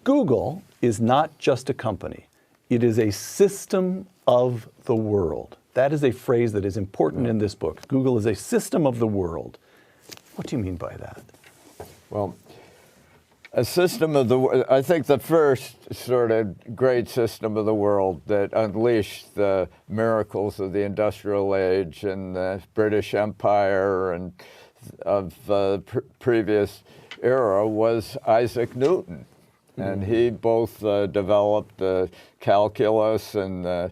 Google is not just a company. It is a system of the world. That is a phrase that is important in this book. Google is a system of the world. What do you mean by that? Well, a system of the world, I think the first sort of great system of the world that unleashed the miracles of the industrial age and the British Empire and of the previous era was Isaac Newton. And he both developed calculus and the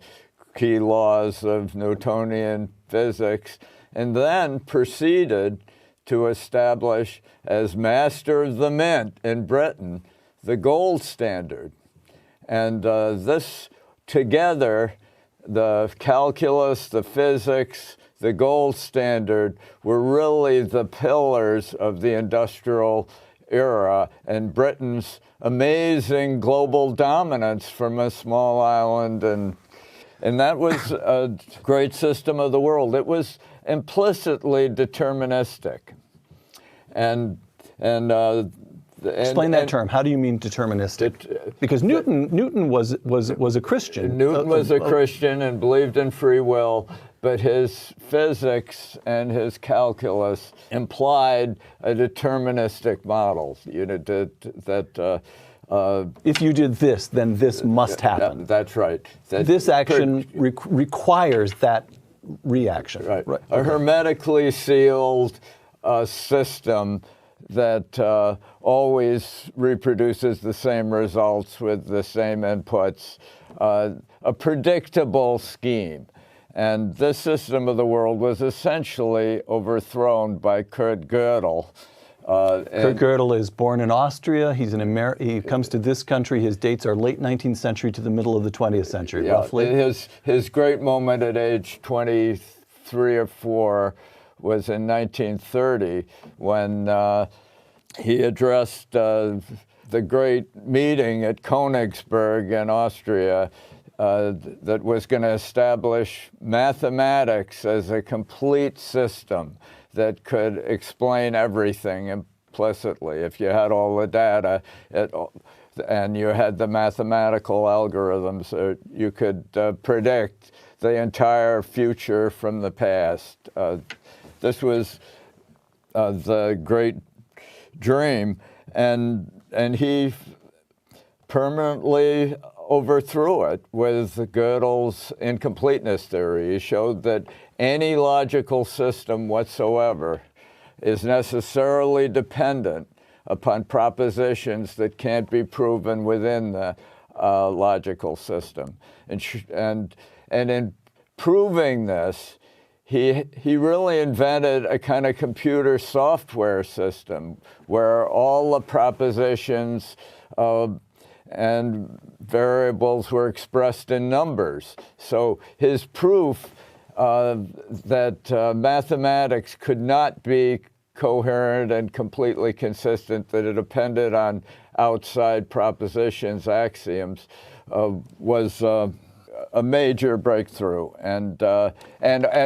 key laws of Newtonian physics, and then proceeded to establish, as master of the mint in Britain, the gold standard. And this together, the calculus, the physics, the gold standard, were really the pillars of the industrial era and Britain's amazing global dominance from a small island. And that was a great system of the world. It was implicitly deterministic. Explain that term. How do you mean deterministic? Because Newton was a Christian. Newton was a Christian and believed in free will, but his physics and his calculus implied a deterministic model. You know, that if you did this, then this must happen. That's right. This action requires that reaction. Right. A hermetically sealed system that always reproduces the same results with the same inputs, a predictable scheme. And this system of the world was essentially overthrown by Kurt Gödel. Kurt Gödel is born in Austria. He's he comes to this country. His dates are late 19th century to the middle of the 20th century, roughly. His great moment at age 23 or 4 was in 1930 when he addressed the great meeting at Königsberg in Austria that was going to establish mathematics as a complete system that could explain everything implicitly. If you had all the data and you had the mathematical algorithms, you could predict the entire future from the past. This was the great dream, and he permanently overthrew it with Gödel's incompleteness theory. He showed that any logical system whatsoever is necessarily dependent upon propositions that can't be proven within the logical system. And in proving this, he really invented a kind of computer software system where all the propositions and variables were expressed in numbers. So his proof that mathematics could not be coherent and completely consistent, that it depended on outside propositions, axioms, was a major breakthrough, and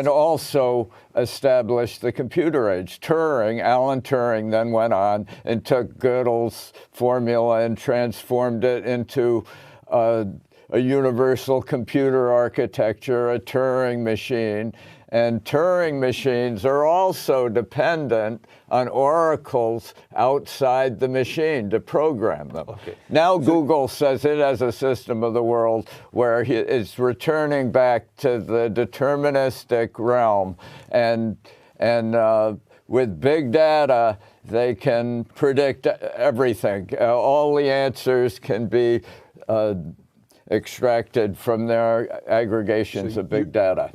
also established the computer age. Alan Turing then went on and took Gödel's formula and transformed it into a universal computer architecture, a Turing machine. And Turing machines are also dependent on oracles outside the machine to program them. Okay. Now Google says it has a system of the world where it's returning back to the deterministic realm. And with big data, they can predict everything. All the answers can be extracted from their aggregations of big data.